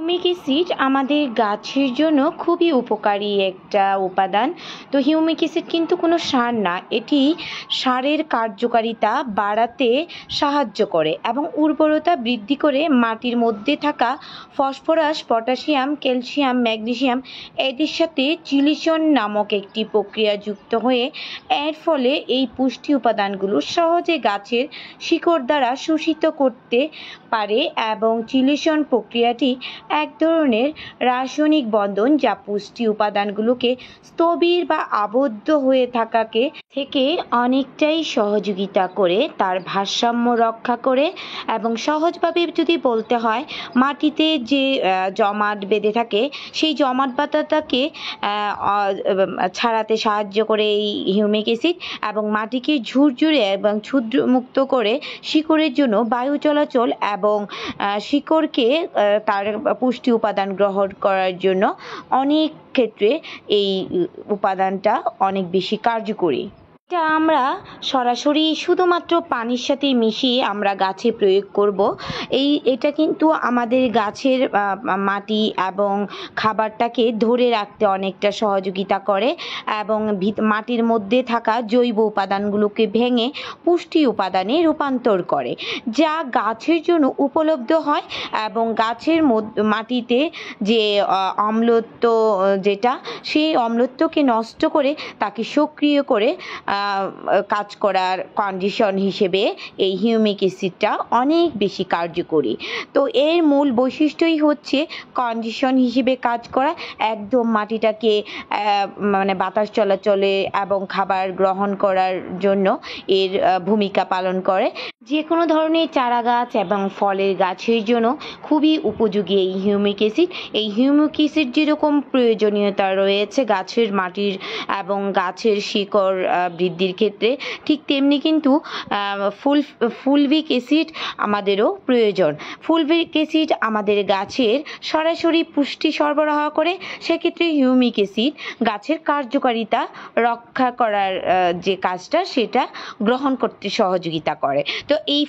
Humic acid আমাদের গাছের জন্য খুবই উপকারী একটা উপাদান। তো হিউমিক অ্যাসিড কিন্তু কোনো সার না, এটি সারের কার্যকারিতা বাড়াতে সাহায্য করে এবং উর্বরতা বৃদ্ধি করে মাটির মধ্যে থাকা ফসফরাস, পটাশিয়াম, ক্যালসিয়াম, ম্যাগনেসিয়াম এদের সাথে চিলিশন নামক একটি প্রক্রিয়া যুক্ত হয়ে এর ফলে এই পুষ্টি উপাদানগুলো সহজে গাছের শিকড় দ্বারা শোষিত করতে পারে এবং চিলিশন প্রক্রিয়াটি এক ধরনের রাসায়নিক বন্ধন যা পুষ্টি উপাদানগুলোকে স্থবির বা আবদ্ধ হয়ে থাকাকে থেকে অনেকটাই সহযোগিতা করে তার ভারসাম্য রক্ষা করে। এবং সহজভাবে যদি বলতে হয়, মাটিতে যে জমাট বেঁধে থাকে সেই জমাট বাঁধাটাকে ছাড়াতে সাহায্য করে এই হিউমিক অ্যাসিড, এবং মাটিকে ঝুরঝুরে এবং ছিদ্রমুক্ত করে শিকড়ের জন্য বায়ু চলাচল এবং শিকড়কে তার পুষ্টি উপাদান গ্রহণ করার জন্য অনেক ক্ষেত্রে এই উপাদানটা অনেক বেশি কার্যকরী। এটা আমরা সরাসরি শুধুমাত্র পানির সাথে মিশিয়ে আমরা গাছে প্রয়োগ করব। এটা কিন্তু আমাদের গাছের মাটি এবং খাবারটাকে ধরে রাখতে অনেকটা সহযোগিতা করে এবং মাটির মধ্যে থাকা জৈব উপাদানগুলোকে ভেঙে পুষ্টি উপাদানে রূপান্তর করে, যা গাছের জন্য উপলব্ধ হয় এবং গাছের মাটিতে যে অম্লত্ব যেটা সেই অম্লত্বকে নষ্ট করে তাকে সক্রিয় করে কাজ করার কন্ডিশন হিসেবে এই হিউমিক অ্যাসিডটা অনেক বেশি কার্যকরী। তো এর মূল বৈশিষ্ট্যই হচ্ছে কন্ডিশন হিসেবে কাজ করা, একদম মাটিটাকে মানে বাতাস চলাচলে এবং খাবার গ্রহণ করার জন্য এর ভূমিকা পালন করে। যে কোনো ধরনের চারা গাছ এবং ফলের গাছের জন্য খুবই উপযোগী এই হিউমিক অ্যাসিড। এই হিউমিক অ্যাসিড যেরকম প্রয়োজনীয়তা রয়েছে গাছের মাটির এবং গাছের শিকড় বৃদ্ধির ক্ষেত্রে, ঠিক তেমনি কিন্তু ফুলভিক অ্যাসিড আমাদেরও প্রয়োজন। ফুলভিক অ্যাসিড আমাদের গাছের সরাসরি পুষ্টি সরবরাহ করে, সেক্ষেত্রে হিউমিক অ্যাসিড গাছের কার্যকারিতা রক্ষা করার যে কাজটা সেটা গ্রহণ করতে সহযোগিতা করে। তো এই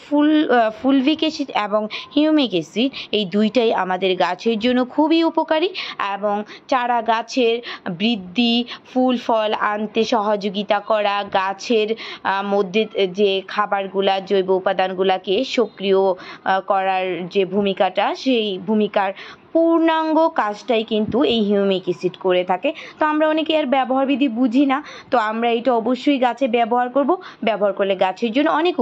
ফুলভিক অ্যাসিড এবং হিউমিক অ্যাসিড এই দুইটাই আমাদের গাছের জন্য খুবই উপকারী এবং চারা গাছের বৃদ্ধি, ফুল ফল আনতে সহযোগিতা করা, গাছের মধ্যে যে খাবারগুলা জৈব উপাদানগুলাকে সক্রিয় করার যে ভূমিকাটা, সেই ভূমিকার পূর্ণাঙ্গ কাজটাই কিন্তু এই হিউমিক অ্যাসিড করে থাকে। তো আমরা অনেকে এর ব্যবহার বিধি বুঝি না, তো আমরা এটা অবশ্যই গাছে ব্যবহার করব, ব্যবহার করলে গাছের জন্য অনেক